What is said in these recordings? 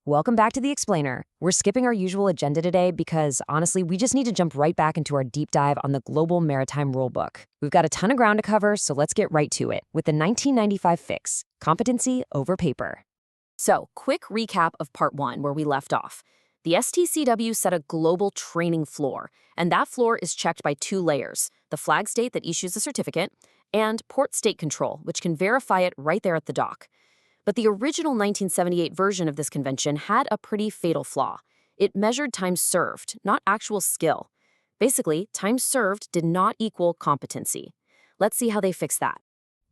Welcome back to The Explainer. We're skipping our usual agenda today because, honestly, we just need to jump right back into our deep dive on the Global Maritime Rulebook. We've got a ton of ground to cover, so let's get right to it with the 1995 fix, Competency Over Paper. So, quick recap of Part 1 where we left off. The STCW set a global training floor, and that floor is checked by two layers, the flag state that issues the certificate and port state control, which can verify it right there at the dock. But the original 1978 version of this convention had a pretty fatal flaw. It measured time served, not actual skill. Basically, time served did not equal competency. Let's see how they fix that.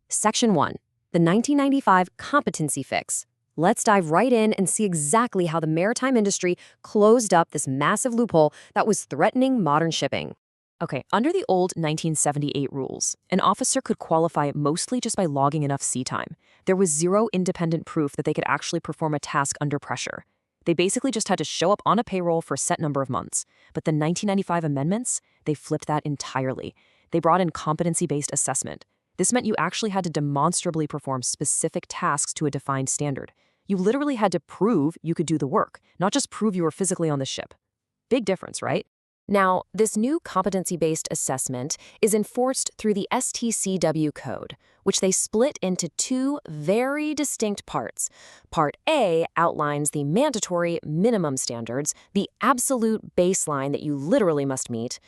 Section 1, the 1995 competency fix. Let's dive right in and see exactly how the maritime industry closed up this massive loophole that was threatening modern shipping. Okay, under the old 1978 rules, an officer could qualify mostly just by logging enough sea time. There was zero independent proof that they could actually perform a task under pressure. They basically just had to show up on a payroll for a set number of months. But the 1995 amendments, they flipped that entirely. They brought in competency-based assessment. This meant you actually had to demonstrably perform specific tasks to a defined standard. You literally had to prove you could do the work, not just prove you were physically on the ship. Big difference, right? Now, this new competency-based assessment is enforced through the STCW Code, which they split into two very distinct parts. Part A outlines the mandatory minimum standards, the absolute baseline that you literally must meet.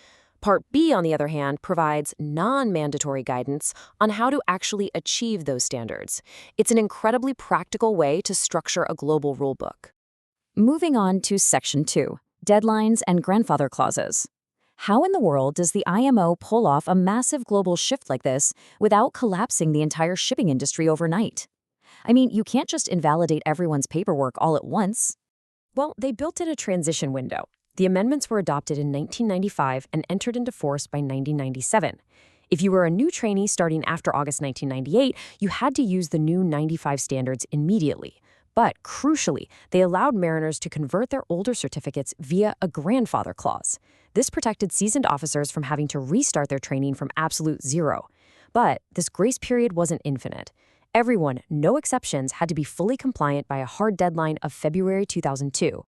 Part B, on the other hand, provides non-mandatory guidance on how to actually achieve those standards. It's an incredibly practical way to structure a global rulebook. Moving on to Section 2. Deadlines and grandfather clauses. How in the world does the IMO pull off a massive global shift like this without collapsing the entire shipping industry overnight? I mean, you can't just invalidate everyone's paperwork all at once. Well, they built in a transition window. The amendments were adopted in 1995 and entered into force by 1997. If you were a new trainee starting after August 1998, you had to use the new 95 standards immediately. But, crucially, they allowed mariners to convert their older certificates via a grandfather clause. This protected seasoned officers from having to restart their training from absolute zero. But this grace period wasn't infinite. Everyone, no exceptions, had to be fully compliant by a hard deadline of February 2002.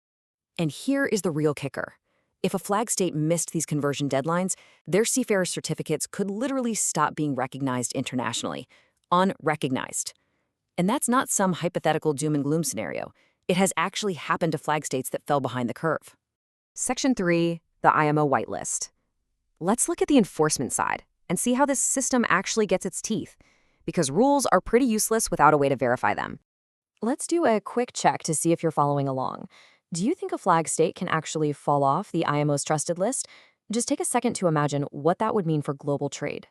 And here is the real kicker. If a flag state missed these conversion deadlines, their seafarer certificates could literally stop being recognized internationally. Unrecognized. And that's not some hypothetical doom and gloom scenario. It has actually happened to flag states that fell behind the curve. Section 3, the IMO whitelist. Let's look at the enforcement side and see how this system actually gets its teeth, because rules are pretty useless without a way to verify them. Let's do a quick check to see if you're following along. Do you think a flag state can actually fall off the IMO's trusted list? Just take a second to imagine what that would mean for global trade.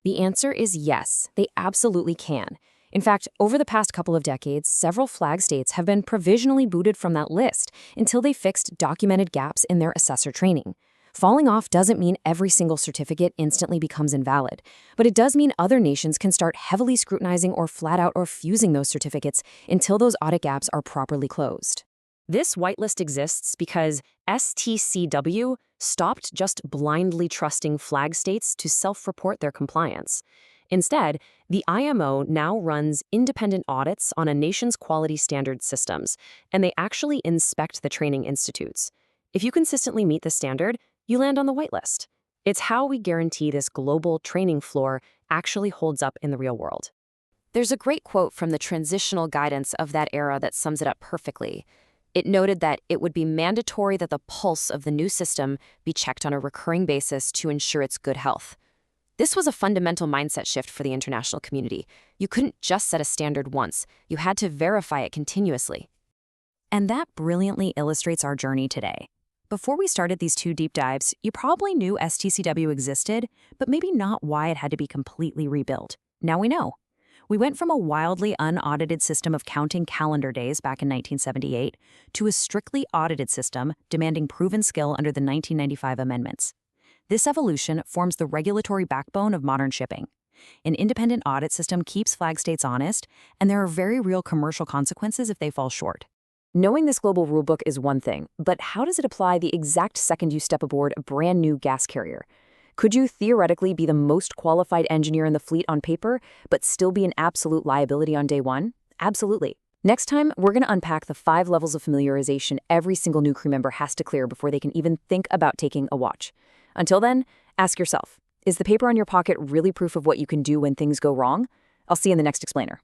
The answer is yes, they absolutely can. In fact, over the past couple of decades, several flag states have been provisionally booted from that list until they fixed documented gaps in their assessor training. Falling off doesn't mean every single certificate instantly becomes invalid, but it does mean other nations can start heavily scrutinizing or flat out refusing those certificates until those audit gaps are properly closed. This whitelist exists because STCW stopped just blindly trusting flag states to self-report their compliance. Instead, the IMO now runs independent audits on a nation's quality standard systems, and they actually inspect the training institutes. If you consistently meet the standard, you land on the whitelist. It's how we guarantee this global training floor actually holds up in the real world. There's a great quote from the transitional guidance of that era that sums it up perfectly. It noted that it would be mandatory that the pulse of the new system be checked on a recurring basis to ensure its good health. This was a fundamental mindset shift for the international community. You couldn't just set a standard once. You had to verify it continuously. And that brilliantly illustrates our journey today. Before we started these two deep dives, you probably knew STCW existed, but maybe not why it had to be completely rebuilt. Now we know. We went from a wildly unaudited system of counting calendar days back in 1978 to a strictly audited system demanding proven skill under the 1995 amendments. This evolution forms the regulatory backbone of modern shipping. An independent audit system keeps flag states honest, and there are very real commercial consequences if they fall short. Knowing this global rulebook is one thing, but how does it apply the exact second you step aboard a brand new gas carrier? Could you theoretically be the most qualified engineer in the fleet on paper, but still be an absolute liability on day one? Absolutely. Next time, we're going to unpack the 5 levels of familiarization every single new crew member has to clear before they can even think about taking a watch. Until then, ask yourself, is the paper on your pocket really proof of what you can do when things go wrong? I'll see you in the next explainer.